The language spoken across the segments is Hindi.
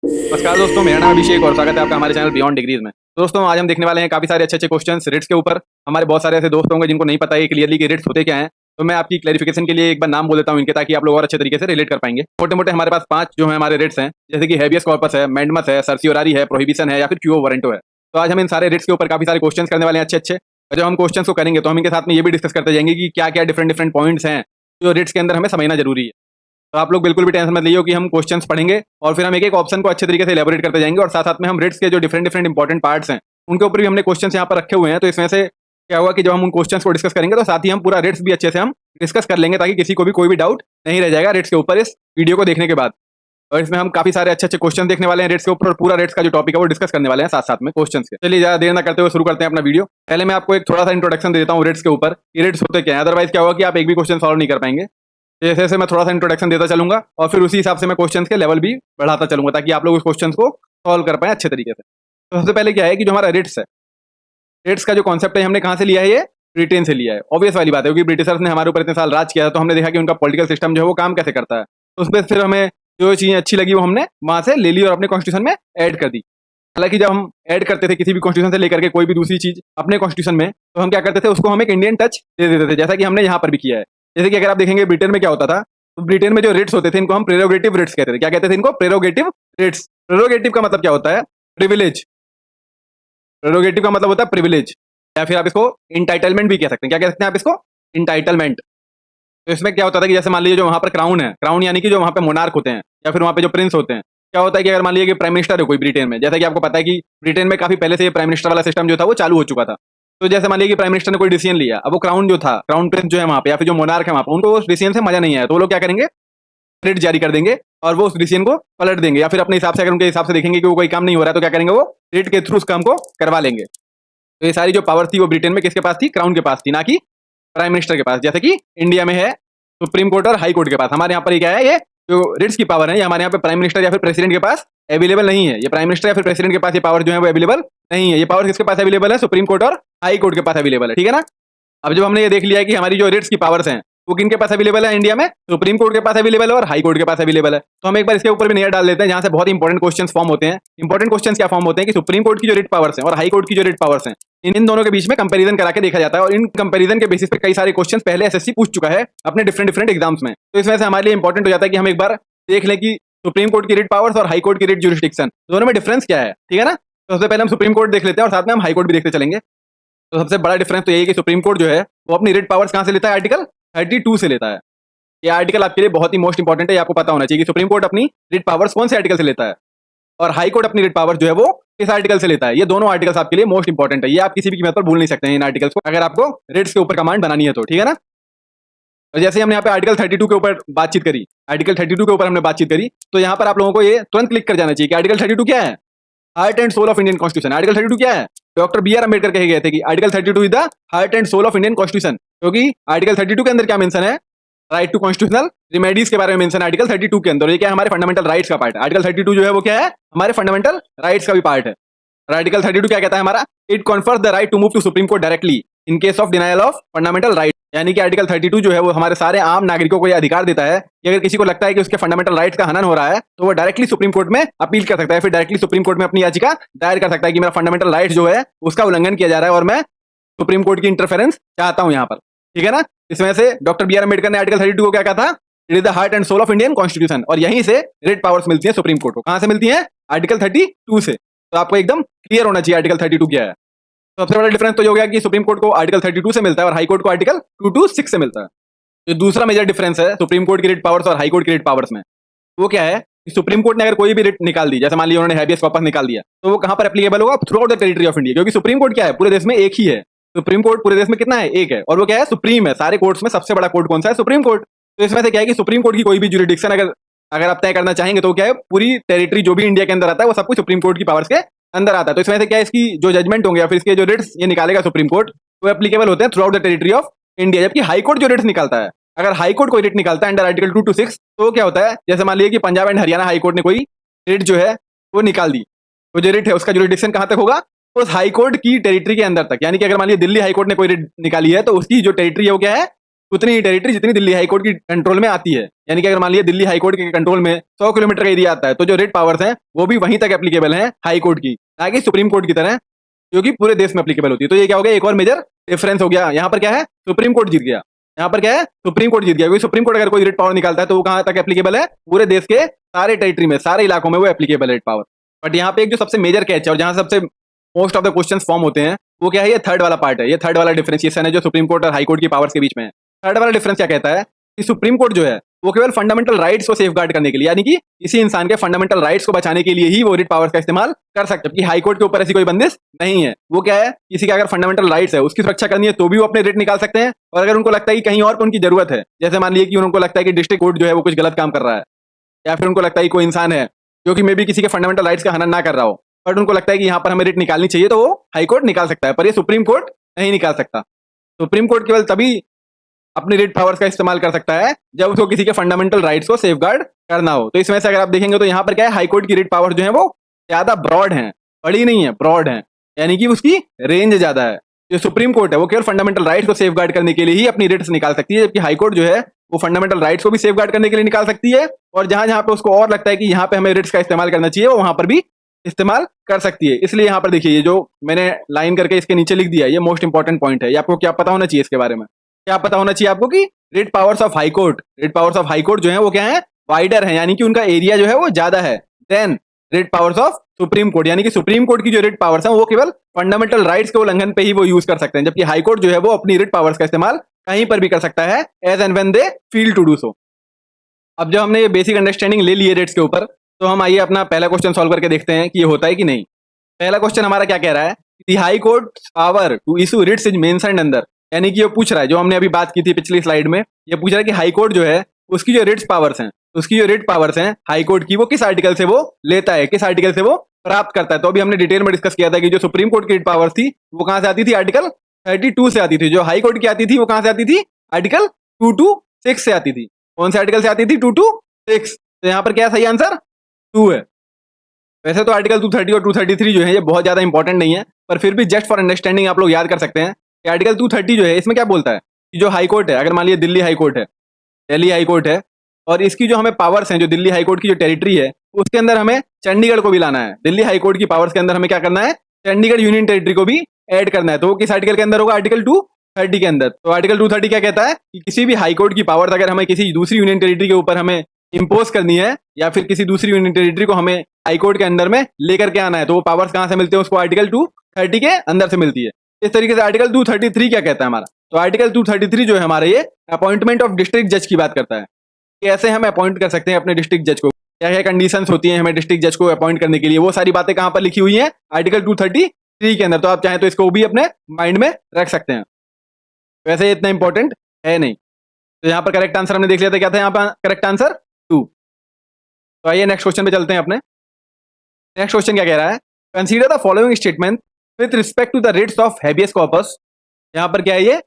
नमस्कार दोस्तों, मेरा नाम अभिषेक और स्वागत है आपका हमारे चैनल बियॉन्ड डिग्रीज में। दोस्तों, आज हम देखने वाले हैं काफ़ी सारे अच्छे-अच्छे क्वेश्चंस रिट्स के ऊपर। हमारे बहुत सारे ऐसे दोस्त होंगे जिनको नहीं पता है क्लियरली कि रिट्स होते क्या हैं। तो मैं आपकी क्लैरिफिकेशन के लिए एक बार नाम बोल देता हूँ इनके, ताकि आप लोग और अच्छे तरीके से रिलेट कर पाएंगे। मोटे-मोटे हमारे पास 5 जो है हमारे रिट्स हैं, जैसे कि हेबियस कॉर्पस है, मैंडमस है, सर्सियोरारी है, प्रोहिबिशन है या फिर क्वो वारंटो है। तो आज हम इन सारे रिट्स के ऊपर काफ़ी सारे क्वेश्चंस करने वाले हैं अच्छे-अच्छे। और जब हम क्वेश्चंस को करेंगे तो हम इनके साथ में ये भी डिस्कस करते जाएंगे कि क्या-क्या डिफरेंट-डिफरेंट पॉइंट्स हैं, जो रिट्स के अंदर हमें समझना ज़रूरी है। तो आप लोग बिल्कुल भी टेंशन मत लीजिए कि हम क्वेश्चंस पढ़ेंगे और फिर हम एक-एक ऑप्शन को अच्छे तरीके से इलैबोरेट करते जाएँगे, और साथ-साथ में हम रिट्स के जो डिफरेंट-डिफरेंट इंपॉर्टेंट पार्ट्स हैं, उनके ऊपर भी हमने क्वेश्चंस यहाँ पर रखे हुए हैं। तो इसमें से क्या होगा कि जब हम उन क्वेश्चंस को डिस्कस करेंगे तो साथ ही हम पूरा रिट्स भी अच्छे से हम डिस्कस कर लेंगे, ताकि किसी को भी कोई भी डाउट नहीं रह जाएगा रिट्स के ऊपर इस वीडियो को देखने के बाद। और इसमें हम काफ़ी सारे अच्छे-अच्छे क्वेश्चन देखने वाले हैं रिट्स के ऊपर, और पूरा रिट्स का जो टॉपिक है वो डिस्कस करने वाले हैं साथ-साथ में क्वेश्चंस के। चलिए ज़्यादा देर ना करते हुए शुरू करते हैं अपना वीडियो। पहले मैं आपको एक थोड़ा-सा इंट्रोडक्शन दे देता हूँ रिट्स के ऊपर कि रिट्स होते क्या हैं, अदरवाइज़ क्या होगा कि आप एक भी क्वेश्चन सॉल्व नहीं कर पाएँगे। जैसे-जैसे मैं थोड़ा-सा इंट्रोडक्शन देता चलूँगा और फिर उसी हिसाब से मैं क्वेश्चंस के लेवल भी बढ़ाता चलूँगा, ताकि आप लोग उस क्वेश्चंस को सॉल्व कर पाएँ अच्छे तरीके से। तो सबसे पहले क्या है कि जो हमारा रिट्स है, रिट्स का जो कॉन्सेप्ट है हमने कहाँ से लिया है, ये ब्रिटेन से लिया है। ऑब्वियस वाली बात है, क्योंकि ब्रिटिशर्स ने हमारे ऊपर इतने साल राज किया था, तो हमने देखा कि उनका पॉलिटिकल सिस्टम जो है वो काम कैसे करता है। तो उसमें फिर हमें जो चीज़ें अच्छी लगी वो हमने वहाँ से ले ली और अपने कॉन्स्टिट्यूशन में ऐड कर दी। हालाँकि जब हम ऐड करते थे किसी भी कॉन्स्टिट्यूशन से लेकर के कोई भी दूसरी चीज़ अपने कॉन्स्टिट्यूशन में, तो हम क्या करते थे, उसको हम एक इंडियन टच दे देते थे, जैसा कि हमने यहाँ पर भी किया है। जैसे कि अगर आप देखेंगे ब्रिटेन में क्या होता था, तो ब्रिटेन में जो रिट्स होते थे इनको हम प्रेरोगेटिव रिट्स कहते थे। क्या कहते थे इनको? Prerogative Ritz. प्रेरोगेटिव का मतलब क्या होता है? प्रिविलेज। प्रेरोगेटिव का मतलब होता है प्रिविलेज, या फिर आप इसको इंटाइटलमेंट भी कह सकते हैं। क्या कह सकते हैं आप इसको? इंटाइटलमेंट। तो इसमें क्या होता था कि जैसे मान लीजिए जो वहाँ पर क्राउन है, क्राउन यानी कि जो वहाँ पे मोनार्क होते हैं या फिर वहाँ पे जो प्रिंस होते हैं, क्या होता है कि अगर मान लीजिए कि प्राइम मिनिस्टर है कोई ब्रिटेन में, जैसा कि आपको पता है कि ब्रिटेन में काफ़ी पहले से ये प्राइम मिनिस्टर वाला सिस्टम जो था वो चालू हो चुका था। तो जैसे मान लीजिए कि प्राइम मिनिस्टर ने कोई डिसीजन लिया, अब वो क्राउन जो था, क्राउन प्रिंस जो है वहाँ पे या फिर जो मोनार्क है वहाँ पे, उनको उस डिसीजन से मजा नहीं आया, तो वो लोग क्या करेंगे, रिट जारी कर देंगे और वो उस डिसीजन को पलट देंगे, या फिर अपने हिसाब से अगर उनके हिसाब से देखेंगे कि वो कोई काम नहीं हो रहा है तो क्या करेंगे, वो रिट के थ्रू उस काम को करवा लेंगे। तो ये सारी जो पावर थी वो ब्रिटेन में किसके पास थी? क्राउन के पास थी, ना कि प्राइम मिनिस्टर के पास, जैसे कि इंडिया में है सुप्रीम कोर्ट और हाई कोर्ट के पास। हमारे यहाँ पर ये क्या है, ये जो रिट्स की पावर है, ये हमारे यहाँ पे प्राइम मिनिस्टर या फिर प्रेसिडेंट के पास अवेलेबल नहीं है। ये प्राइम मिनिस्टर या फिर प्रेसिडेंट के पास ये पावर जो है वो अवेलेबल नहीं है। ये पावर किसके पास अवेलेबल है? सुप्रीम कोर्ट और हाई कोर्ट के पास अवेलेबल है, ठीक है ना। अब जब हमने ये देख लिया है कि हमारी जो रिट्स की पावर्स हैं वो किनके पास अवेलेबल है इंडिया में, सुप्रीम कोर्ट के पास अवेलेबल है और हाई कोर्ट के पास अवेलेबल है, तो हम एक बार इसके ऊपर भी नजर डाल देते हैं, जहां से बहुत इंपॉर्टेंट क्वेश्चंस फॉर्म होते हैं। इंपॉर्टेंट क्वेश्चंस क्या फॉर्म होते हैं कि सुप्रीम कोर्ट की जो रिट पावर्स हैं और हाई कोर्ट की जो रिट पावर्स हैं, इन दोनों के बीच में कंपैरिजन करा के देखा जाता है, और इन कंपैरिजन के बेसिस पे कई सारे क्वेश्चंस पहले एसएससी पूछ चुका है अपने डिफरेंट डिफरेंट एग्जाम्स में। तो इस वजह से हमारे लिए इंपॉर्टेंट हो जाता है कि हम एक बार देख लें कि सुप्रीम कोर्ट की रिट पावर्स और हाई कोर्ट की रिट ज्यूरिसडिक्शन दोनों में डिफरेंस क्या है, ठीक है ना। तो सबसे पहले हम सुप्रीम कोर्ट देख लेते हैं और साथ में हम हाई कोर्ट भी देखते चलेंगे। तो सबसे बड़ा डिफरेंस तो यही है कि सुप्रीम कोर्ट जो है वो अपनी रिट पावर्स कहां से लेता है? आर्टिकल 32 से लेता है। ये आर्टिकल आपके लिए बहुत ही मोस्ट इंपॉर्टेंट है, ये आपको पता होना चाहिए कि सुप्रीम कोर्ट अपनी रिट पावर्स कौन से आर्टिकल से लेता है, और हाई कोर्ट अपनी रिट पावर जो है वो किस आर्टिकल से लेता है। ये दोनों आर्टिकल्स आपके लिए मोस्ट इंपॉर्टेंट है, ये आप किसी भी कीमत पर भूल नहीं सकते हैं इन आर्टिकल्स को, अगर आपको रिट्स के ऊपर कमांड बनानी है तो, ठीक है ना। और जैसे हमने यहाँ पे आर्टिकल 32 के ऊपर बातचीत करी, आर्टिकल 32 के ऊपर हमने बातचीत करी, तो यहाँ पर आप लोगों को ये तुरंत क्लिक कर जाना चाहिए कि आर्टिकल 32 क्या है? Heart and soul of Indian constitution. Article 32 क्या है? डॉक्टर बी आर अम्बेडकर कहे गए थे कि article 32 is the heart and soul of Indian constitution, क्योंकि आर्टिकल 32 के अंदर क्या मेंशन है? राइट टू कॉन्स्टिट्यूशनल रिमेडीज के बारे में मेंशन है आर्टिकल 32 के अंदर। ये क्या है? हमारे फंडामेंटल राइट्स का पार्ट है। आर्टिकल 32 जो है वो क्या है? हमारे फंडामेंटल राइट्स का भी पार्ट है। और आर्टिकल 32 क्या कहता है हमारा? It confers the right to move to Supreme Court directly in case of denial of fundamental right. यानी कि आर्टिकल 32 जो है वो हमारे सारे आम नागरिकों को यह अधिकार देता है कि अगर किसी को लगता है कि उसके फंडामेंटल राइट्स का हनन हो रहा है, तो वो डायरेक्टली सुप्रीम कोर्ट में अपील कर सकता है, फिर डायरेक्टली सुप्रीम कोर्ट में अपनी याचिका दायर कर सकता है कि मेरा फंडामेंटल राइट्स जो है उसका उल्लंघन किया जा रहा है और मैं सुप्रीम कोर्ट की इंटरफेरेंस चाहता हूं यहाँ पर, ठीक है ना। इस वजह से डॉक्टर बी आर अम्बेडकर ने आर्टिकल 32 को क्या कहा था? It is the heart and soul of Indian constitution, और यहीं से रिट पावर्स मिलती है सुप्रीम कोर्ट को। कहां से मिलती है? आर्टिकल 32 से। तो आपको एकदम क्लियर होना चाहिए आर्टिकल 32 क्या है। तो सबसे बड़ा डिफरेंस तो ये हो गया कि सुप्रीम कोर्ट को आर्टिकल 32 से मिलता है और हाई कोर्ट को आर्टिकल 226 से मिलता है। जो दूसरा मेजर डिफरेंस है सुप्रीम कोर्ट की रिट पावर्स और हाई कोर्ट की रिट पावर्स में, वो क्या है कि सुप्रीम कोर्ट ने अगर कोई भी रिट निकाल दी, जैसे मान लीजिए उन्होंने हैबियस कॉर्पस निकाल दिया, तो वो कहां पर एप्लीकेबल होगा? Through out the territory of India, क्योंकि सुप्रीम कोर्ट क्या है? पूरे देश में एक ही है। सुप्रीम कोर्ट पूरे देश में कितना है? एक है, और वो क्या है? सुप्रीम है। सारे कोर्ट्स में सबसे बड़ा कोर्ट कौन सा है? Supreme court. तो इसमें से क्या है कि सुप्रीम कोर्ट की कोई भी जुरिडिक्शन अगर अगर आप तय करना चाहेंगे तो क्या है, पूरी टेरिटरी जो भी इंडिया के अंदर आता है वो सब कुछ सुप्रीम कोर्ट की पावर्स के अंदर आता है। तो इसमें से क्या है, इसकी जो जजमेंट होंगे या फिर इसके जो रिट्स ये निकालेगा सुप्रीम कोर्ट, वो एप्लीकेबल होते हैं through out the territory of India. जबकि हाई कोर्ट जो रिट्स निकालता है, अगर हाई कोर्ट कोई रिट निकालता है अंडर आर्टिकल 226, तो क्या होता है, जैसे मान लीजिए कि Punjab and Haryana high court ने कोई रिट जो है वो निकाल दी, वो जो रिट है उसका जुरिडिक्शन कहां तक होगा? उस हाई कोर्ट की टेरिटरी के अंदर तक। यानी कि अगर मान लीजिए दिल्ली हाई कोर्ट ने कोई रिट निकाली है, तो उसकी जो टेरिटरी है वो क्या है? उतनी ही टेरिटरी जितनी दिल्ली हाईकोर्ट की कंट्रोल में आती है। यानी कि अगर मान लिया दिल्ली हाईकोर्ट के कंट्रोल में 100 किलोमीटर का एरिया आता है, तो जो रिट पावर्स हैं वो भी वहीं तक एप्लीकेबल हैं हाईकोर्ट की, ना कि सुप्रीम कोर्ट की तरह जो कि पूरे देश में एप्लीकेबल होती है। तो ये क्या हो गया, एक और मेजर डिफरेंस हो गया। यहाँ पर क्या है, सुप्रीम कोर्ट जीत गया। यहाँ पर क्या है, सुप्रीम कोर्ट जीत गया, क्योंकि सुप्रीम कोर्ट अगर कोई रिट पावर निकालता है तो वो कहाँ तक एप्लीकेबल है, पूरे देश के सारे टेरिटरी में, सारे इलाकों में वो एप्लीकेबल है रिट पावर। बट यहाँ पे एक जो सबसे मेजर कैच है और जहां सबसे most of the question form होते हैं, वो क्या है, ये थर्ड वाला पार्ट है, ये थर्ड वाला डिफरेंशिएशन है जो सुप्रीम कोर्ट और हाई कोर्ट की पावर्स के बीच में है। थर्ड वाला डिफरेंस क्या कहता है कि सुप्रीम कोर्ट जो है वो केवल फंडामेंटल राइट्स को सेफगार्ड करने के लिए, यानी कि किसी इंसान के फंडामेंटल राइट्स को बचाने के लिए ही वो रिट पावर्स का इस्तेमाल कर सकते हैं, जबकि हाई कोर्ट के ऊपर ऐसी कोई बंदिश नहीं है। वो क्या है, किसी का अगर फंडामेंटल राइट्स है उसकी सुरक्षा करनी है तो भी वो अपने रिट निकाल सकते हैं, और अगर उनको लगता है कि कहीं और पर उनकी जरूरत है, जैसे मान लीजिए कि उनको लगता है कि डिस्ट्रिक्ट कोर्ट जो है वो कुछ गलत काम कर रहा है, या फिर उनको लगता है कि कोई इंसान है जो कि मे बी किसी के फंडामेंटल राइट्स का हनन ना कर रहा हो, बट उनको लगता है कि यहाँ पर हमें रिट निकालनी चाहिए, तो वो हाई कोर्ट निकाल सकता है, पर ये सुप्रीम कोर्ट नहीं निकाल सकता। सुप्रीम कोर्ट केवल तभी अपनी रिट पावर्स का इस्तेमाल कर सकता है जब उसको किसी के फंडामेंटल राइट्स को सेफगार्ड करना हो। तो इसमें से अगर आप देखेंगे तो यहाँ पर क्या है, हाई कोर्ट की रिट पावर जो है वो ज्यादा ब्रॉड है, बड़ी नहीं है, ब्रॉड है, यानी कि उसकी रेंज ज्यादा है। जो सुप्रीम कोर्ट है वो केवल फंडामेंटल राइट्स को सेफगार्ड करने के लिए ही अपनी रिट्स निकाल सकती है, जबकि हाई कोर्ट जो है वो फंडामेंटल राइट्स को भी सेफगार्ड करने के लिए निकाल सकती है, और जहां जहां पे उसको और लगता है कि यहाँ पे हमें रिट्स का इस्तेमाल करना चाहिए, वो वहां पर भी इस्तेमाल कर सकती है। इसलिए यहाँ पर देखिए, ये जो मैंने लाइन करके इसके नीचे लिख दिया, ये मोस्ट इंपॉर्टेंट पॉइंट है। ये आपको क्या पता होना चाहिए इसके बारे में, क्या पता होना चाहिए आपको कि writ powers of high court, writ powers of high court जो है वो क्या है, वाइडर है, यानी कि उनका एरिया जो है वो ज्यादा है than writ powers of Supreme Court. यानी कि सुप्रीम कोर्ट की जो रिट पावर्स है वो केवल फंडामेंटल राइट्स के उल्लंघन पे ही वो यूज कर सकते हैं, जबकि हाई कोर्ट जो है वो अपनी रिट पावर्स का इस्तेमाल कहीं पर भी कर सकता है as and when they feel to do so. अब जब हमने ये बेसिक अंडरस्टैंडिंग ले ली है रेट्स के ऊपर, तो हम आइए अपना पहला क्वेश्चन सॉल्व करके देखते हैं कि ये होता है कि नहीं। पहला क्वेश्चन हमारा क्या कह रहा है, the High Court power to issue writs is mentioned अंदर, यानी कि ये पूछ रहा है, जो हमने अभी बात की थी पिछली स्लाइड में, ये पूछ रहा है कि हाई कोर्ट जो है उसकी जो रिट्स पावर्स हैं, उसकी जो रिट पावर्स हैं हाई कोर्ट की, वो किस आर्टिकल से वो लेता है, किस आर्टिकल से वो प्राप्त करता है। तो अभी हमने डिटेल में डिस्कस किया था कि जो सुप्रीम कोर्ट की रिट पावर्स थी वो कहां से आती थी, आर्टिकल 32 से आती थी। जो हाई कोर्ट की आती थी वो कहां से आती थी, आर्टिकल 226 से आती थी। कौन से आर्टिकल से आती थी, 226। तो यहाँ पर क्या सही आंसर 2 है। वैसे तो आर्टिकल 230 और 233 जो है ये बहुत ज्यादा इंपॉर्टेंट नहीं है, पर फिर भी जस्ट फॉर अंडरस्टैंडिंग आप लोग याद कर सकते हैं कि आर्टिकल 230 जो है इसमें क्या बोलता है कि जो हाई कोर्ट है, अगर मान लीजिए दिल्ली हाई कोर्ट है, दिल्ली हाई कोर्ट है, और इसकी जो हमें पावर्स हैं, जो दिल्ली हाई कोर्ट की जो टेरिटरी है उसके अंदर हमें चंडीगढ़ को भी लाना है। दिल्ली हाई कोर्ट की पावर्स के अंदर हमें क्या करना है, चंडीगढ़ यूनियन टेरिटरी को भी ऐड करना है। तो वो किस आर्टिकल के अंदर होगा, आर्टिकल 230 के अंदर। तो आर्टिकल 230 क्या कहता है कि किसी भी हाई कोर्ट की पावर्स अगर हमें किसी दूसरी यूनियन टेरिटरी के ऊपर हमें इंपोज करनी है, या फिर किसी दूसरी यूनियन टेरिटरी को हमें हाई कोर्ट के अंदर में लेकर के आना है, तो वो पावर्स कहां से मिलते हैं, उसको आर्टिकल 230 के अंदर से मिलती है। इस तरीके से आर्टिकल 233 क्या कहता है हमारा, तो आर्टिकल 233 जो है हमारा ये अपॉइंटमेंट ऑफ डिस्ट्रिक्ट जज की बात करता है, कैसे हम अपॉइंट कर सकते हैं अपने डिस्ट्रिक्ट जज को, क्या क्या कंडीशंस होती हैं हमें डिस्ट्रिक्ट जज को अपॉइंट करने के लिए, वो सारी बातें कहां पर लिखी हुई हैं, आर्टिकल 233 के अंदर। तो आप चाहें तो इसको भी अपने माइंड में रख सकते हैं। वैसे ये इतना इंपॉर्टेंट है नहीं। तो यहाँ पर करेक्ट आंसर हमने देख लिया था, क्या था यहाँ पर करेक्ट आंसर 2। तो आइए नेक्स्ट क्वेश्चन पे चलते हैं अपने। नेक्स्ट क्वेश्चन क्या कह रहा है, consider the following statement with respect to the writs of habeas corpus. यहाँ पर क्या है, ये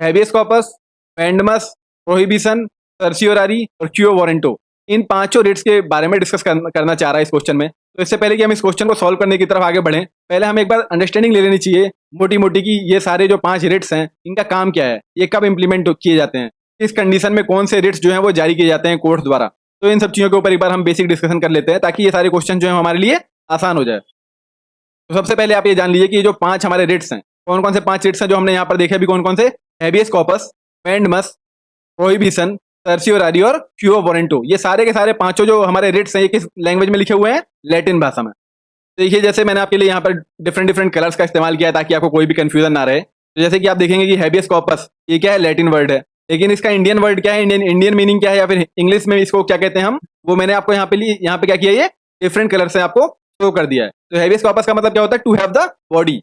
habeas corpus, mandamus, prohibition, certiorari और क्यूओ वारंटो, इन पांचों रिट्स के बारे में डिस्कस करना चाह रहा है इस क्वेश्चन में। तो इससे पहले कि हम इस क्वेश्चन को सॉल्व करने की तरफ आगे बढ़ें, पहले हम एक बार अंडरस्टैंडिंग ले लेनी चाहिए मोटी मोटी कि ये सारे जो 5 रिट्स हैं इनका काम क्या है, ये कब इंप्लीमेंट किए जाते हैं, किस कंडीशन में कौन से रिट्स जो हैं वो जारी किए जाते हैं कोर्ट द्वारा। तो इन सब चीजों के ऊपर एक बार हम बेसिक डिस्कशन कर लेते हैं, ताकि ये सारे क्वेश्चन जो है हमारे लिए आसान हो जाए। तो सबसे पहले आप ये जान लीजिए कि ये जो 5 हमारे रिट्स हैं, कौन कौन से 5 रिट्स हैं जो हमने यहाँ पर देखे अभी, कौन कौन से, habeas corpus, mandamus, prohibition, certiorari और क्यूओ वारंटो। ये सारे के सारे पांचों जो हमारे रिट्स हैं ये किस लैंग्वेज में लिखे हुए हैं, लैटिन भाषा में। देखिए जैसे मैंने आपके लिए यहाँ पर डिफरेंट डिफरेंट कलर्स का इस्तेमाल किया है ताकि आपको कोई भी कंफ्यूजन ना रहे। तो जैसे कि आप देखेंगे कि हैबियस कॉर्पस ये क्या है, लैटिन वर्ड है, लेकिन इसका इंडियन वर्ड क्या है, इंडियन मीनिंग क्या है, या फिर इंग्लिश में इसको क्या कहते हैं हम, वो मैंने आपको यहाँ पे क्या किया, ये डिफरेंट कलर से आपको शो कर दिया है। तो हैबियस कॉर्पस का मतलब क्या होता है, टू हैव द बॉडी।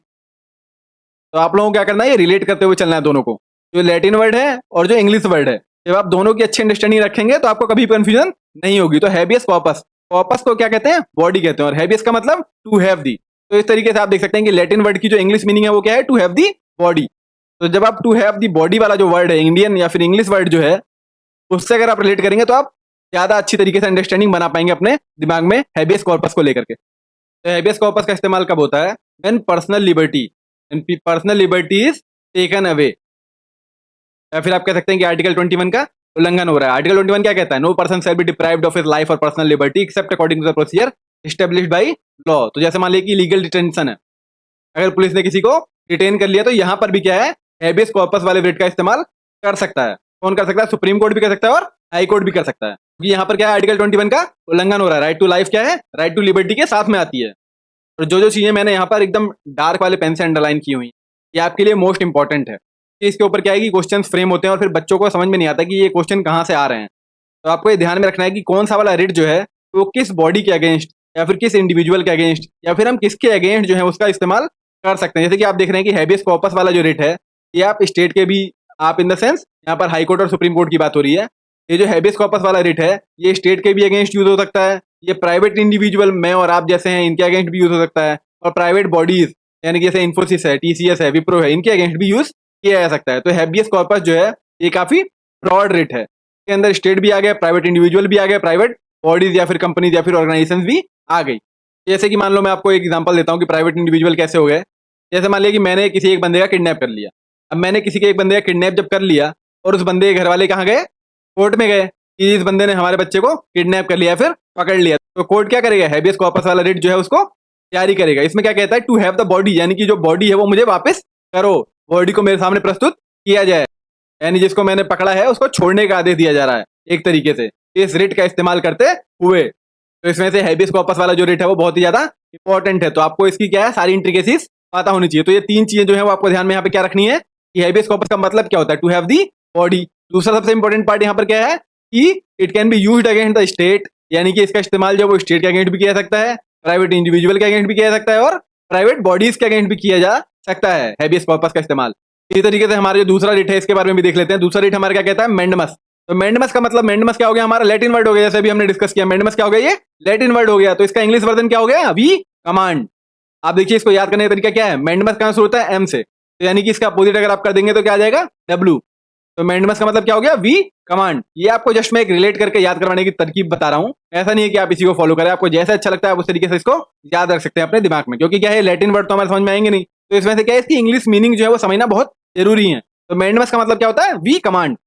तो आप लोगों को क्या करना है, ये रिलेट करते हुए चलना है दोनों को, जो लैटिन वर्ड है और जो इंग्लिश वर्ड है। जब आप दोनों की अच्छी अंडरस्टैंडिंग रखेंगे तो आपको कभी कंफ्यूजन नहीं होगी। तो हैबियस कॉर्पस, कॉर्पस को क्या कहते हैं, बॉडी कहते हैं, और हैबियस का मतलब टू हैव दी। तो इस तरीके से आप देख सकते हैं कि लैटिन वर्ड की जो इंग्लिश मीनिंग है वो क्या है, टू हैव दी बॉडी। तो जब आप टू हैव दी बॉडी वाला जो वर्ड है, इंडियन या फिर इंग्लिश वर्ड जो है, उससे अगर आप रिलेट करेंगे तो आप ज्यादा अच्छी तरीके से अंडरस्टैंडिंग बना पाएंगे अपने दिमाग में हैबियस कॉर्पस को लेकर के। तो हैबियस कॉर्पस का इस्तेमाल कब होता है, when personal liberty is taken away. या फिर आप कह सकते हैं कि आर्टिकल 21 का उल्लंघन हो रहा है। आर्टिकल 21 क्या कहता है? No person shall be deprived of his life और personal liberty except according to the procedure established by law. तो जैसे मान लीजिए कि लीगल डिटेंशन है, अगर पुलिस ने किसी को डिटेन कर लिया तो यहाँ पर भी क्या है, हैबियस कॉर्पस वाले रिट का इस्तेमाल कर सकता है। कौन कर सकता है? सुप्रीम कोर्ट भी कर सकता है और हाई कोर्ट भी कर सकता है, क्योंकि यहाँ पर क्या है, आर्टिकल 21 का उल्लंघन हो रहा है। राइट टू लाइफ क्या है? राइट टू लिबर्टी के साथ में आती है। और जो जो चीजें मैंने यहाँ पर एकदम डार्क वाले पेन से अंडरलाइन की हुई, ये आपके लिए मोस्ट इंपॉर्टेंट है कि इसके ऊपर क्या है कि क्वेश्चन फ्रेम होते हैं और फिर बच्चों को समझ में नहीं आता कि ये क्वेश्चन कहाँ से आ रहे हैं। तो आपको ये ध्यान में रखना है कि कौन सा वाला रिट जो है वो किस बॉडी के अगेंस्ट या फिर किस इंडिविजुअल के अगेंस्ट या फिर हम किसके अगेंस्ट जो है उसका इस्तेमाल कर सकते हैं। जैसे कि आप देख रहे हैं कि हैबियस कॉर्पस वाला जो रिट है, ये आप स्टेट के भी, आप इन द सेंस यहाँ पर हाई कोर्ट और सुप्रीम कोर्ट की बात हो रही है। ये जो हैबियस कॉर्पस वाला रिट है, ये स्टेट के भी अगेंस्ट यूज हो सकता है, ये प्राइवेट इंडिविजुअल मैं और आप जैसे हैं इनके अगेंस्ट भी यूज हो सकता है, और प्राइवेट बॉडीज यानी कि जैसे इन्फोसिस है, टीसीएस है, विप्रो है, इनके अगेंस्ट भी यूज किया जा सकता है। तो हैबियस कॉर्पस जो है ये काफी ब्रॉड रिट है, इसके अंदर स्टेट भी आ गया, प्राइवेट इंडिविजुअल भी आ गया, प्राइवेट बॉडीज या फिर कंपनीज या फिर ऑर्गेनाइजेशन भी आ गई। जैसे कि मान लो मैं आपको एक एग्जांपल देता हूँ कि प्राइवेट इंडिविजुअल कैसे हो गए। जैसे मान लिया कि मैंने किसी एक बंदे का किडनैप कर लिया। अब मैंने किसी के एक बंदे का किडनैप जब कर लिया और उस बंदे के घर वाले कहाँ गए? कोर्ट में गए कि इस बंदे ने हमारे बच्चे को किडनैप कर लिया, फिर पकड़ लिया। तो कोर्ट क्या करेगा? हैबियस कॉर्पस वाला रिट जो है उसको जारी करेगा। इसमें क्या कहता है? टू हैव द बॉडी, यानी कि जो बॉडी है वो मुझे वापस करो, बॉडी को मेरे सामने प्रस्तुत किया जाए, यानी जिसको मैंने पकड़ा है उसको छोड़ने का आदेश दिया जा रहा है एक तरीके से इस रिट का इस्तेमाल करते हुए। तो इसमें से हैबियस कॉर्पस वाला जो रिट है वो बहुत ही ज्यादा इंपॉर्टेंट है। तो आपको इसकी क्या है, सारी इंट्रिकेसीज पता होनी चाहिए। तो ये तीन चीजें जो है वो आपको ध्यान में यहाँ पे क्या रखनी है कि हैबियस कॉर्पस का मतलब क्या होता है? To have the body. दूसरा सबसे इंपॉर्टेंट पार्ट यहाँ पर क्या है कि it can be used against the state, यानी कि इसका इस्तेमाल जो वो स्टेट के अगेंस्ट भी किया जा सकता है, प्राइवेट इंडिविजुअल के अगेंस्ट भी किया जा सकता है और प्राइवेट बॉडीज के अगेंस्ट भी किया जा सकता है हैबियस कॉर्पस का इस्तेमाल। इसी तरीके से हमारा जो दूसरा रिट है इसके बारे में भी देख लेते हैं। दूसरा रिट हमारा क्या कहता है? मेंडमस। तो मेंडमस का मतलब, मेंडमस क्या हो गया? हमारा लैटिन वर्ड हो गया, जैसे भी हमने डिस्कस किया। मेंडमस क्या हो गया? ये लैटिन वर्ड हो गया। तो इसका इंग्लिश वर्जन क्या हो गया? We command. आप देखिए इसको याद करने का तरीका क्या है। मेंडमस कहां से होता है? एम से, तो यानी कि इसका अपोजिट अगर आप कर देंगे तो क्या आ जाएगा? डब्ल्यू। तो मेंडमस का मतलब क्या हो गया? We command. ये आपको जस्ट मैं एक रिलेट करके याद करवाने की तरकीब बता रहा हूं। ऐसा नहीं है कि आप इसी को फॉलो करें, आपको जैसा अच्छा लगता है आप उस तरीके से इसको याद रख सकते हैं अपने दिमाग में, क्योंकि क्या है, लैटिन वर्ड तो हमारे समझ में आएंगे नहीं। तो इसमें से क्या है, इसकी इंग्लिश मीनिंग जो है वो समझना बहुत जरूरी है। तो मेंडमस का मतलब क्या होता है? We command.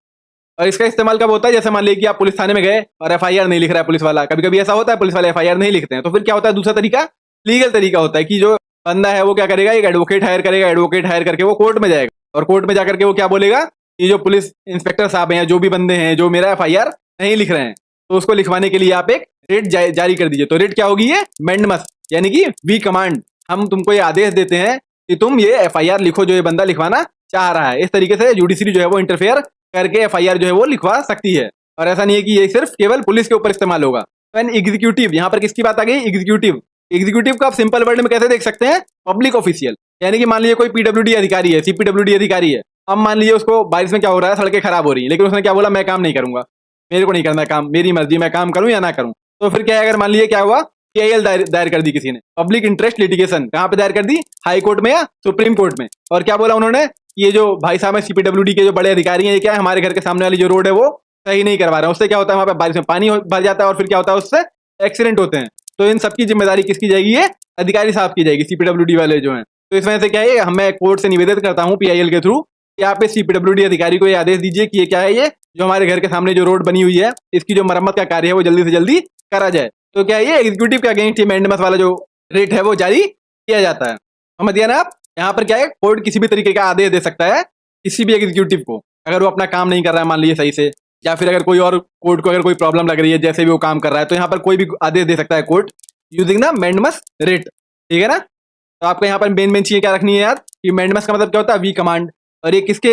और इसका इस्तेमाल कब होता है? जैसे मान लीजिए कि आप पुलिस थाने में गए और एफआईआर नहीं लिख रहा है पुलिस वाला। कभी कभी ऐसा होता है पुलिस वाले एफआईआर नहीं लिखते हैं, तो फिर क्या होता है? दूसरा तरीका, लीगल तरीका होता है कि जो बंदा है वो क्या करेगा? एक एडवोकेट हायर करेगा, एडवोकेट हायर करके वो कोर्ट में जाएगा और कोर्ट में जाकर के वो क्या बोलेगा कि जो पुलिस इंस्पेक्टर साहब हैं, जो भी बंदे हैं जो मेरा एफआईआर नहीं लिख रहे हैं, तो उसको लिखवाने के लिए आप एक रिट जारी कर दीजिए। तो रिट क्या होगी? ये मेंडमस, यानी कि वी कमांड। हम तुमको ये आदेश देते हैं कि तुम ये एफआईआर लिखो जो ये बंदा लिखवाना चाह रहा है। इस तरीके से जुडिशरी जो है वो इंटरफेयर करके एफआईआर जो है वो लिखवा सकती है। और ऐसा नहीं है कि ये सिर्फ केवल पुलिस के ऊपर इस्तेमाल होगा। एन एग्जीक्यूटिव, यहाँ पर किसकी बात आ गई? एग्जीक्यूटिव। एग्जीक्यूटिव को आप सिंपल वर्ड में कैसे देख सकते हैं? Public official. यानी कि मान लीजिए कोई पीडब्ल्यूडी अधिकारी है, सीपीडब्ल्यूडी अधिकारी है। अब मान लीजिए उसको बारिश में क्या हो रहा है, सड़कें खराब हो रही है, लेकिन उसने क्या बोला? मैं काम नहीं करूंगा, मेरे को नहीं करना काम, मेरी मर्जी, मैं काम करूं या ना करूं। तो फिर क्या है, अगर मान लीजिए क्या हुआ, पीआईएल दायर कर दी किसी ने, पब्लिक इंटरेस्ट लिटिगेशन। कहां पे दायर कर दी? हाई कोर्ट में या सुप्रीम कोर्ट में। और क्या बोला उन्होंने? ये जो भाई साहब है सीपीडब्ल्यूडी के जो बड़े अधिकारी हैं, ये क्या है, हमारे घर के सामने वाली जो रोड है वो सही नहीं करवा रहे हैं। उससे क्या होता है, वहां पे बारिश में पानी भर जाता है और फिर क्या होता है, उससे एक्सीडेंट होते हैं। तो इन सबकी जिम्मेदारी किसकी जाएगी? ये अधिकारी साहब की जाएगी, सीपीडब्ल्यूडी वाले जो हैं। तो इस वजह से क्या है, मैं कोर्ट से निवेदन करता हूँ पीआईएल के थ्रू कि आप इस सीपीडब्ल्यूडी अधिकारी को ये आदेश दीजिए कि ये क्या है, ये जो हमारे घर के सामने जो रोड बनी हुई है, इसकी जो मरम्मत का कार्य है वो जल्दी से जल्दी करा जाए। तो क्या है, ये एग्जीक्यूटिव के अगेंस्ट मेंडमस वाला जो रेट है वो जारी किया जाता है। समझ गया ना आप? यहाँ पर क्या है, कोर्ट किसी भी तरीके का आदेश दे सकता है किसी भी एग्जीक्यूटिव को, अगर वो अपना काम नहीं कर रहा है मान लीजिए सही से, या फिर अगर कोई और कोर्ट को अगर कोई प्रॉब्लम लग रही है जैसे भी वो काम कर रहा है, तो यहाँ पर कोई भी आदेश दे सकता है court using the mandamus rate. ठीक है ना? तो आपको यहाँ पर मेन चीजें क्या रखनी है यार, कि मेंडमस का मतलब क्या होता है? We command. और ये किसके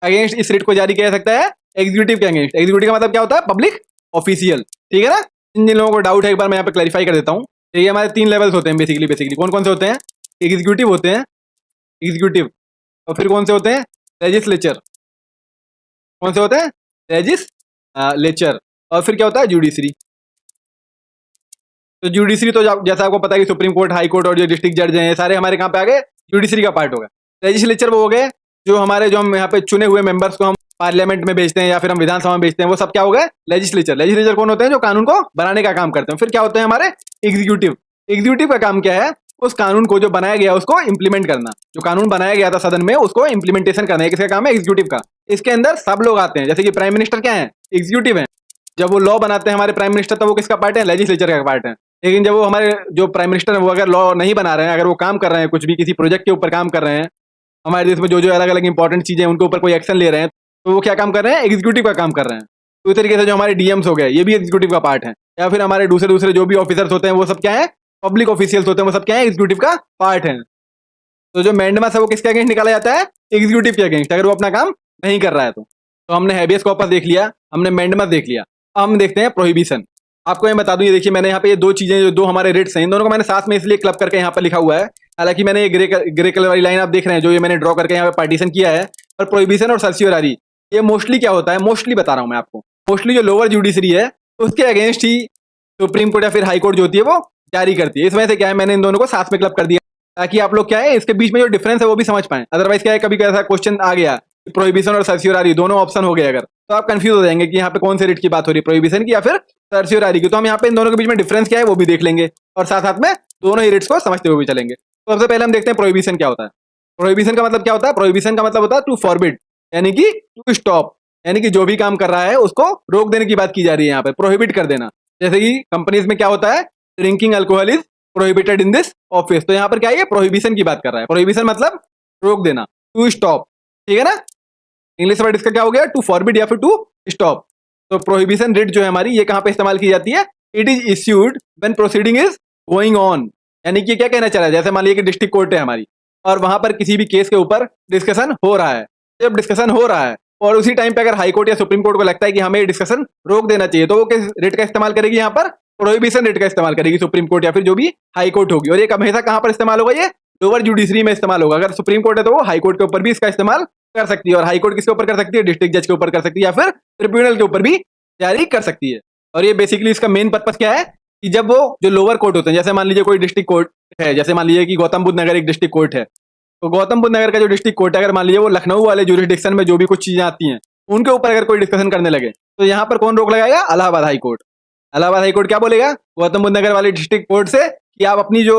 अगेंस्ट इस रेट को जारी किया जा सकता है? एग्जीक्यूटिव के अगेंस्ट। एग्जीक्यूटिव का मतलब क्या होता है? Public official. ठीक है ना? जिन लोगों को डाउट है एक बार मैं यहाँ पे क्लैरिफाई कर देता हूँ। ये हमारे 3 लेवल्स होते हैं बेसिकली कौन कौन से होते हैं? एग्जीक्यूटिव होते हैं, एग्जीक्यूटिव, और फिर कौन से होते हैं? लेजिस्लेचर। कौन से होते हैं? लेजिस्लेचर। और फिर क्या होता है? जुडिशरी। तो जुडिशरी तो जैसा आपको पता है कि सुप्रीम कोर्ट, हाई कोर्ट और जो डिस्ट्रिक्ट जज हैं, ये सारे हमारे कहाँ पे आ गए? जुडिशरी का पार्ट होगा। लेजिस्लेचर वो हो गए जो हमारे, जो हम यहाँ पे चुने हुए मेंबर्स को हम पार्लियामेंट में भेजते हैं या फिर हम विधानसभा में भेजते हैं, वो सब क्या हो गए? लेजिस्लेचर। लेजिस्लेचर कौन होते हैं? जो कानून को बनाने का काम करते हैं। फिर क्या होते हैं हमारे? एग्जीक्यूटिव। एग्जीक्यूटिव का काम क्या है? उस कानून को जो बनाया गया उसको इम्प्लीमेंट करना। जो कानून बनाया गया था सदन में उसको इम्प्लीमेंटेशन करना है। किसका काम है? एग्जीक्यूटिव का। इसके अंदर सब लोग आते हैं, जैसे कि प्राइम मिनिस्टर क्या है? एग्जीक्यूटिव है। जब वो लॉ बनाते हैं हमारे प्राइम मिनिस्टर, तो वो किसका पार्ट है? लेजिस्लेचर का पार्ट है। लेकिन जब वो हमारे जो प्राइम मिनिस्टर है वो अगर लॉ नहीं बना रहे हैं, अगर वो काम कर रहे हैं, कुछ भी किसी प्रोजेक्ट के ऊपर काम कर रहे हैं, हमारे देश में जो जो अलग अलग इंपॉर्टेंट चीजें हैं उनके ऊपर कोई एक्शन ले रहे हैं, तो वो क्या काम कर रहे हैं? एग्जीक्यूटिव का काम कर रहे हैं। तो इस तरीके से जो हमारे डीएम्स हो गए ये भी एग्जीक्यूटिव का पार्ट है। या फिर हमारे दूसरे दूसरे जो भी ऑफिसर्स होते हैं वो सब क्या है? पब्लिक ऑफिशियल्स होते हैं, वो सब क्या है? एग्जीक्यूटिव का पार्ट है। तो जो मैंडेमस है वो किसके अगेंस्ट निकाला जाता है? एग्जीक्यूटिव के अगेंस्ट, अगर वो अपना काम नहीं कर रहा है तो हमने हैबियस कॉर्पस देख लिया, हमने मैंडेमस देख लिया। अब हम देखते हैं प्रोहिबिशन। आपको मैं बता दूं, ये देखिए मैंने यहाँ पे ये दो चीजें, जो दो हमारे रिट्स हैं, इन दोनों को मैंने साथ में इसलिए क्लब करके यहाँ पर लिखा हुआ है। हालांकि मैंने ये ग्रे कलर वाली लाइन आप देख रहे हैं, जो ये मैंने ड्रॉ करके यहाँ पे पार्टीशन किया है। और प्रोहिबिशन और सर्सियोरारी, ये मोस्टली क्या होता है? मोस्टली बता रहा हूँ मैं आपको, मोस्टली जो लोअर जुडिशरी है उसके अगेंस्ट ही सुप्रीम कोर्ट या फिर हाई कोर्ट जो होती है वो जारी करती है। इस वजह से क्या है, मैंने इन दोनों को साथ में क्लब कर दिया ताकि आप लोग क्या है इसके बीच में जो डिफरेंस है वो भी समझ पाए। अदरवाइज क्या है, कभी ऐसा क्वेश्चन आ गया प्रोहिबिशन और सर्सियोरारी दोनों ऑप्शन हो गए अगर, तो आप कंफ्यूज हो जाएंगे कि यहाँ पे कौन से रिट की बात हो रही है, प्रोहिबिशन की या फिर सर्सियोरारी की। तो हम यहाँ पे इन दोनों के बीच में डिफरेंस क्या है वो भी देख लेंगे और साथ साथ में दोनों ही रिट्स को समझते हुए भी चलेंगे। तो सबसे पहले हम देखते हैं प्रोहिबिशन क्या होता है। प्रोहिबिशन का मतलब क्या होता है? प्रोहिबिशन का मतलब होता है टू फॉरबिड, यानी कि टू स्टॉप, यानी कि जो भी काम कर रहा है उसको रोक देने की बात की जा रही है यहाँ पे, प्रोहिबिट कर देना। जैसे कि कंपनीज में क्या होता है? Drinking alcohol is prohibited in this office. तो यहाँ पर क्या है? प्रोहिबिशन की बात कर रहा है। प्रोहिबिशन मतलब रोक देना, टू स्टॉप, ठीक है ना? इंग्लिश वर्ड इसका क्या हो गया? टू फॉरबिड या फिर टू स्टॉप। तो प्रोहिबिशन रिट जो है हमारी, ये कहाँ पे इस्तेमाल की जाती है? It is issued when proceeding is going on. यानी कि क्या कहना चाह रहा है, जैसे मान लीजिए कि डिस्ट्रिक्ट कोर्ट है हमारी और वहां पर किसी भी केस के ऊपर डिस्कशन हो रहा है। जब डिस्कशन हो रहा है और उसी टाइम पे अगर हाई कोर्ट या सुप्रीम कोर्ट को लगता है कि हमें डिस्कशन रोक देना चाहिए, तो वो किस रिट का इस्तेमाल करेगी? यहाँ पर प्रोहिबिशन रिट का इस्तेमाल करेगी सुप्रीम कोर्ट या फिर जो भी हाई कोर्ट होगी। और ये हमेशा कहाँ पर इस्तेमाल होगा? ये लोअर जुडिशरी में इस्तेमाल होगा। अगर सुप्रीम कोर्ट है तो वो हाई कोर्ट के ऊपर भी इसका इस्तेमाल कर सकती है। और हाई कोर्ट किसके ऊपर कर सकती है? डिस्ट्रिक्ट जज के ऊपर कर सकती है या फिर ट्रिब्यूनल के ऊपर भी जारी कर सकती है। और ये बेसिकली इसका मेन पर्पस क्या है कि जब वो जो लोअर कोर्ट होते हैं, जैसे मान लीजिए कोई डिस्ट्रिक्ट कोर्ट है, जैसे मान लीजिए कि गौतम बुद्ध नगर एक डिस्ट्रिक्ट कोर्ट है, तो गौतम बुद्ध नगर का जो डिस्ट्रिक्ट कोर्ट है, अगर मान लीजिए वो लखनऊ वाले जुरिस्डिक्शन में जो भी कुछ चीजें आती हैं उनके ऊपर अगर कोई डिस्कशन करने लगे, तो यहाँ पर कौन रोक लगाएगा? Allahabad high court. Allahabad high court क्या बोलेगा गौतम बुद्ध नगर वाले डिस्ट्रिक्ट कोर्ट से कि आप अपनी जो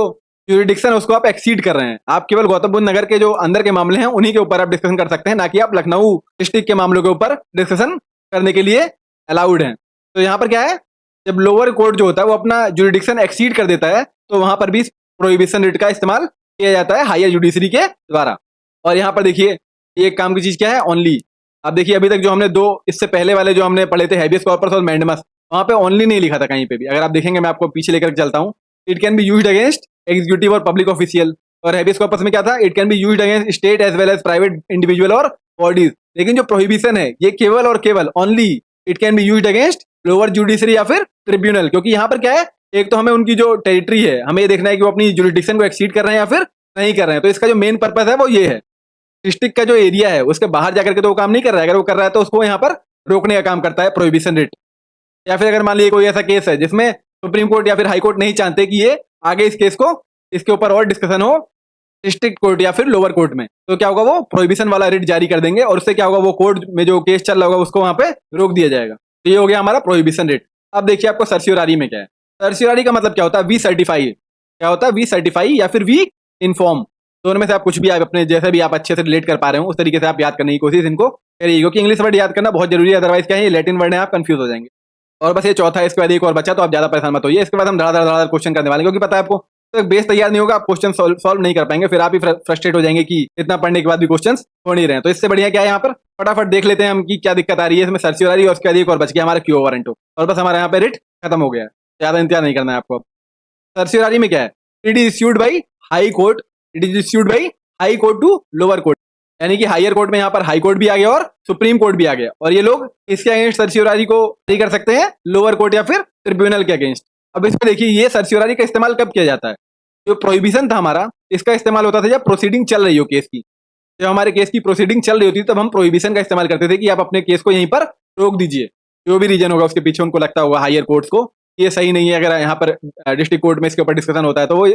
जुरिडिक्शन है उसको आप एक्सीड कर रहे हैं, आप केवल गौतम बुद्ध नगर के जो अंदर के मामले हैं उन्हीं के ऊपर आप डिस्कशन कर सकते हैं, ना कि आप लखनऊ डिस्ट्रिक्ट के मामलों के ऊपर डिस्कशन करने के लिए अलाउड हैं। तो यहाँ पर क्या है, जब लोअर कोर्ट जो होता है वो अपना जुरिडिक्शन एक्सीड कर देता है, तो वहां पर भी प्रोहिबिशन रिट का इस्तेमाल किया जाता है हायर जुडिशरी के द्वारा। और यहाँ पर देखिए एक काम की चीज क्या है? ओनली। अब देखिए अभी तक जो हमने दो इससे पहले वाले जो हमने पढ़े थे हैबियस कॉर्पस और मैंडेमस, वहां पे ओनली नहीं लिखा था कहीं पे भी। अगर आप देखेंगे मैं आपको पीछे लेकर चलता हूँ, it can be used against executive और पब्लिक ऑफिशियल। और हैबियस कॉर्पस में क्या था? It can be used against state as well as private individual और बॉडीज। लेकिन जो प्रोहिबिशन है ये केवल और केवल only it can be used against lower judiciary या फिर ट्रिब्यूनल। क्योंकि यहाँ पर क्या है, एक तो हमें उनकी जो टेरिटरी है हमें ये देखना है कि वो अपनी जुरिडिक्शन को एक्सीड कर रहे हैं या फिर नहीं कर रहे हैं। तो इसका जो मेन पर्पस है वो ये है, डिस्ट्रिक्ट का जो एरिया है उसके बाहर जाकर के तो वो काम नहीं कर रहा है, अगर वो कर रहा है तो उसको यहाँ पर रोकने का काम करता है प्रोहिबिशन रिट। या फिर अगर मान लीजिए कोई ऐसा केस है जिसमें सुप्रीम कोर्ट या फिर हाई कोर्ट नहीं चाहते कि ये आगे इस केस को इसके ऊपर और डिस्कशन हो डिस्ट्रिक्ट कोर्ट या फिर लोअर कोर्ट में, तो क्या होगा, वो प्रोहिबिशन वाला रिट जारी कर देंगे और उससे क्या होगा, वो कोर्ट में जो केस चल रहा होगा उसको वहां पे रोक दिया जाएगा। तो ये हो गया हमारा प्रोहिबिशन रिट। अब देखिए आपको सर्सियोरारी में क्या है। सर्सियोरारी का मतलब क्या होता है? We certify. क्या होता है? वी सर्टिफाई या फिर वी इन्फॉर्म। दोनों में से आप कुछ भी आप अपने जैसे भी आप अच्छे से रिलेट कर पा रहे हो उस तरीके से आप याद करने की कोशिश इनको करिए, क्योंकि इंग्लिश वर्ड याद करना बहुत जरूरी है, अदरवाइज क्या है, ये लैटिन वर्ड है, आप कंफ्यूज हो जाएंगे। और बस ये चौथा है, इसके बाद एक और बचा, तो आप ज्यादा परेशान मत होइए। इसके बाद हम धड़ाधड़ क्वेश्चन करने वाले हैं, क्योंकि पता है आपको तो एक बेस तैयार नहीं होगा, आप क्वेश्चन सॉल्व नहीं कर पाएंगे, फिर आप ही फ्रस्ट्रेट हो जाएंगे कि इतना पढ़ने के बाद भी क्वेश्चन हो नहीं रहे हैं। तो इससे बढ़िया क्या है, यहाँ पर फटाफट देख लेते हैं हम कि क्या दिक्कत आ रही है इसमें सर्सियोरारी, और उसके बाद एक और बच गया हमारा क्यू वारंट हो, और बस हमारे यहाँ पे रिट खत्म हो गया है। ज्यादा इंतजार नहीं करना है आपको। सर्सियोरारी में क्या है? It is issued by High Court, it is issued by High Court to lower court, यानी कि हायर कोर्ट में यहाँ पर हाई कोर्ट भी आ गया और सुप्रीम कोर्ट भी आ गया, और ये लोग इसके अगेंस्ट सर्सियोरारी को जारी कर सकते हैं लोअर कोर्ट या फिर ट्रिब्यूनल के अगेंस्ट। अब इसमें देखिए ये सर्सियोरारी का इस्तेमाल कब किया जाता है? जो प्रोहिबिशन था हमारा, इसका इस्तेमाल होता था जब प्रोसीडिंग चल रही हो केस की। जब हमारे केस की प्रोसीडिंग चल रही होती है तब हम प्रोहिबिशन का इस्तेमाल करते थे कि आप अपने केस को यहीं पर रोक दीजिए। जो भी रीजन होगा उसके पीछे उनको लगता होगा हायर कोर्ट्स को ये सही नहीं है, अगर यहाँ पर डिस्ट्रिक्ट कोर्ट में इसके ऊपर डिस्कशन होता है तो वो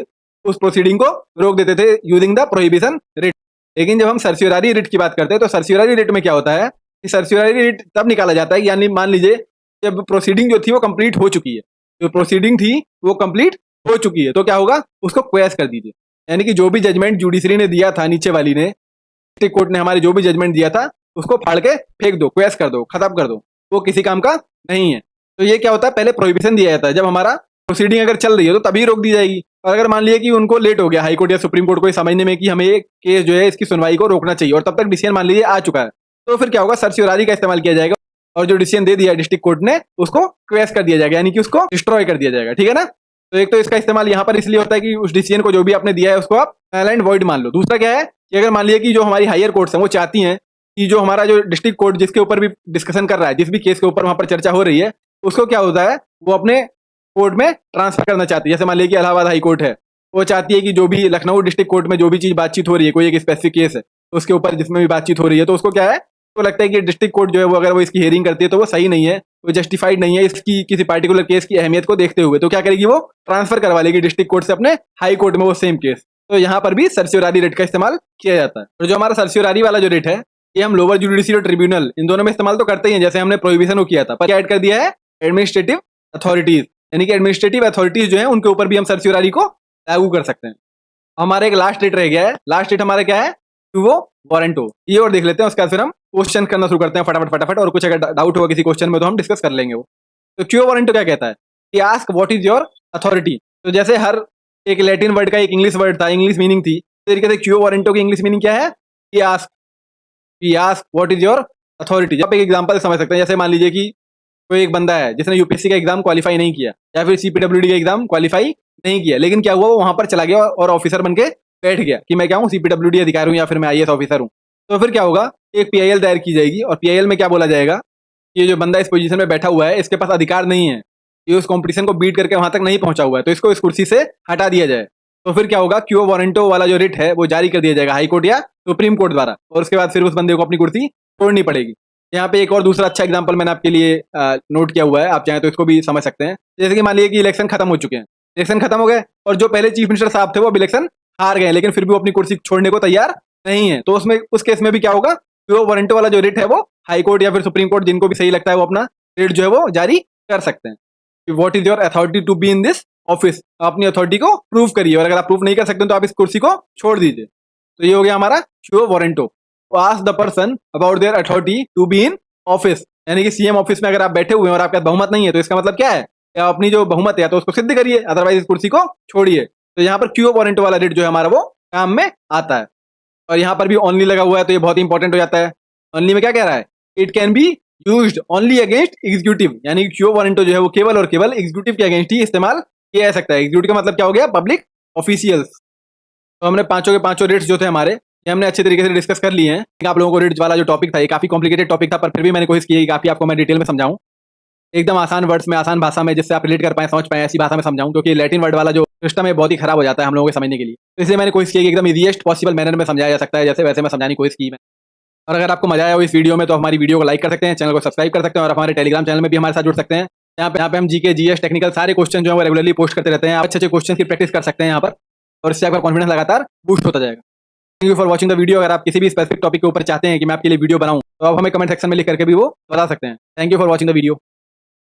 उस प्रोसीडिंग को रोक देते थे यूजिंग द प्रोहिबिशन रिट। लेकिन जब हम सर्सियोरारी रिट की बात करते हैं तो सर्सियोरारी रिट में क्या होता है कि सर्सियोरारी रिट तब निकाला जाता है, यानी मान लीजिए जब प्रोसीडिंग जो थी वो कंप्लीट हो चुकी है, जो प्रोसीडिंग थी वो कंप्लीट हो चुकी है, तो क्या होगा, उसको क्वेश कर दीजिए। यानी कि जो भी जजमेंट जुडिशरी ने दिया था, नीचे वाली ने, डिस्ट्रिक्ट कोर्ट ने हमारे जो भी जजमेंट दिया था, उसको फाड़ के फेंक दो, क्वेश कर दो, खत्म कर दो, वो किसी काम का नहीं है। तो ये क्या होता है, पहले प्रोहिबिशन दिया जाता है, जब हमारा प्रोसीडिंग अगर चल रही है तो तभी रोक दी जाएगी। और अगर मान लिया कि उनको लेट हो गया हाई कोर्ट या सुप्रीम कोर्ट को ये समझने में कि हमें ये केस जो है इसकी सुनवाई को रोकना चाहिए, और तब तक डिसीजन मान लीजिए आ चुका है, तो फिर क्या होगा, सर्सियोरारी का इस्तेमाल किया जाएगा, और जो डिसीजन दे दिया डिस्ट्रिक्ट कोर्ट ने उसको क्वेश कर दिया जाएगा, यानी कि उसको डिस्ट्रॉय कर दिया जाएगा। ठीक है ना। तो एक तो इसका इस्तेमाल यहाँ पर इसलिए होता है कि उस डिसीजन को जो भी आपने दिया है उसको आप null and void मान लो। दूसरा क्या है कि अगर मान लिया कि जो हमारी हायर कोर्ट्स हैं वो चाहती हैं कि जो हमारा जो डिस्ट्रिक्ट कोर्ट जिसके ऊपर भी डिस्कशन कर रहा है, जिस भी केस के ऊपर वहां पर चर्चा हो रही है, उसको क्या होता है, वो अपने कोर्ट में ट्रांसफर करना चाहती है। जैसे मान लीजिए कि इलाहाबाद हाई कोर्ट है, वो चाहती है कि जो भी लखनऊ डिस्ट्रिक्ट कोर्ट में जो भी चीज बातचीत हो रही है, कोई एक स्पेसिफिक केस है तो उसके ऊपर जिसमें भी बातचीत हो रही है, तो उसको क्या है, तो लगता है कि डिस्ट्रिक्ट कोर्ट जो है वो अगर वो इसकी हियरिंग करती है तो वो सही नहीं है, वो जस्टिफाइड नहीं है इसकी किसी पार्टिकुलर केस की अहमियत को देखते हुए, तो क्या करेगी, वो ट्रांसफर करवा लेगी डिस्ट्रिक्ट कोर्ट से अपने हाई कोर्ट में वो सेम केस। तो यहाँ पर भी सर्सियोरारी रेट का इस्तेमाल किया जाता है। और जो हमारा सर्सियोरारी वाला जो रेट है, ये हम लोअर जुडिशियल ट्रिब्यूनल इन दोनों में इस्तेमाल तो करते ही हैं, जैसे हमने प्रोहिबिशन को किया था, पर क्या ऐड कर दिया है, एडमिनिस्ट्रेटिव अथॉरिटीज, यानी कि एडमिनिस्ट्रेटिव अथॉरिटीज जो है उनके ऊपर भी हम सर्सियोरारी को लागू कर सकते हैं। हमारा एक लास्ट रेट रह गया है, लास्ट रेट हमारा क्या है, वो वारंटो, ये और देख लेते हैं, उसके बाद फिर हम क्वेश्चन करना शुरू करते हैं फटाफट फटाफट, और कुछ अगर डाउट होगा किसी क्वेश्चन में तो हम डिस्कस कर लेंगे वो। तो क्यों वारंटो क्या कहता है कि ask what is your authority. तो जैसे हर एक लैटिन वर्ड का एक इंग्लिश वर्ड था, इंग्लिश मीनिंग थी, तो तरीके से क्यों वारंटो की इंग्लिश मीनिंग क्या है, कि ask what is your authority. आप एक एग्जांपल समझ सकते हैं, जैसे मान लीजिए कि कोई एक बंदा है जिसने यूपीएससी का एग्जाम क्वालिफाई नहीं किया, या फिर सीपीडब्ल्यूडी का एग्जाम क्वालिफाई नहीं किया, लेकिन क्या हुआ, वो वहां पर चला गया और ऑफिसर बन के बैठ गया कि मैं क्या हूँ, सीपीडब्ल्यूडी अधिकारी हूँ या फिर मैं आईएएस ऑफिसर हूँ। तो फिर क्या होगा, एक पीआईएल दायर की जाएगी, और पीआईएल में क्या बोला जाएगा कि ये जो बंदा इस पोजीशन में बैठा हुआ है इसके पास अधिकार नहीं है, ये उस कंपटीशन को बीट करके वहां तक नहीं पहुंचा हुआ है, तो इसको इस कुर्सी से हटा दिया जाए। तो फिर क्या होगा, क्यू वारंटो वाला जो रिट है वो जारी कर दिया जाएगा हाई कोर्ट या सुप्रीम कोर्ट द्वारा, और उसके बाद फिर उस बंदे को अपनी कुर्सी छोड़नी पड़ेगी। यहाँ पे एक और दूसरा अच्छा एग्जांपल मैंने आपके लिए नोट किया हुआ है, आप चाहें तो इसको भी समझ सकते हैं। जैसे कि मान लीजिए कि इलेक्शन खत्म हो चुके हैं, इलेक्शन खत्म हो गए, और जो पहले चीफ मिनिस्टर साहब थे वो इलेक्शन हार गए, लेकिन फिर भी वो अपनी कुर्सी छोड़ने को तैयार नहीं है, तो उसमें उस केस में भी क्या होगा, जो वारंटो वाला जो रेट है वो हाई कोर्ट या फिर सुप्रीम कोर्ट जिनको भी सही लगता है वो अपना रेट जो है वो जारी कर सकते हैं। What is your authority to be in this office, अपनी अथॉरिटी को प्रूव करिए, और अगर आप प्रूव नहीं कर सकते तो आप इस कुर्सी को छोड़ दीजिए। तो ये हो गया हमारा quo warranto. Ask the person about their authority to be in office, यानी कि सीएम ऑफिस में अगर आप बैठे हुए हैं और आपका बहुमत नहीं है, तो इसका मतलब क्या है, या अपनी जो बहुमत है तो उसको सिद्ध करिए, अदरवाइज इस कुर्सी को छोड़िए। तो यहाँ पर क्यू वारंटो वाला रेट जो है हमारा वो काम में आता है। और यहाँ पर भी ओनली लगा हुआ है, तो ये बहुत इंपॉर्टेंट हो जाता है। ओनली में क्या कह रहा है, it can be used only against executive, यानी कि क्यू वारंटो जो है वो केवल और केवल एग्जीक्यूटिव के अगेंस्ट ही इस्तेमाल किया जा सकता है। एग्जीक्यूटिव का मतलब क्या हो गया, पब्लिक ऑफिशियल्स। तो हमने पांचों के पांचों रेट्स जो थे हमारे, ये हमने अच्छे तरीके से डिस्कस कर लिए हैं। आप लोगों को रेट्स वाला जो टॉपिक था ये काफी कॉम्प्लिकेटेड टॉपिक था, पर फिर भी मैंने कोशिश की है कि काफी आपको मैं डिटेल में समझाऊं, एकदम आसान वर्ड्स में, आसान भाषा में, जिससे आप रिलेट कर पाए, समझ पाए, ऐसी भाषा में समझाऊं, क्योंकि लैटिन वर्ड वाला जो सिस्टम है बहुत ही खराब हो जाता है हम लोगों के समझने के लिए। तो इसलिए मैंने कोशिश की कि एकदम इजीएस्ट पॉसिबल मैनर में समझाया जा सकता है, जैसे वैसे मैं समझाने की कोशिश की मैं। और अगर आपको मजा आया हो इस वीडियो में तो हमारी वीडियो को लाइक कर सकते हैं, चैनल को सब्सक्राइब कर सकते हैं, और हमारे टेलीग्राम चैनल में भी हमारे साथ जुड़ सकते हैं। यहाँ पे हम जीके जीएस टेक्निकल सारे क्वेश्चन जो है वो रेगुलरली पोस्ट करते रहते हैं, आप अच्छे अच्छे क्वेश्चन की प्रैक्टिस कर सकते हैं यहाँ पर, और इससे आपका कॉन्फिडेंस लगातार बूस्ट होता जाएगा। Thank you for watching the video. अगर आप किसी भी स्पेसिफिक टॉपिक के ऊपर चाहते हैं कि मैं आपके लिए वीडियो बनाऊं, तो आप हमें कमेंट सेक्शन में लिख करके भी वो बता सकते हैं। Thank you for watching the video.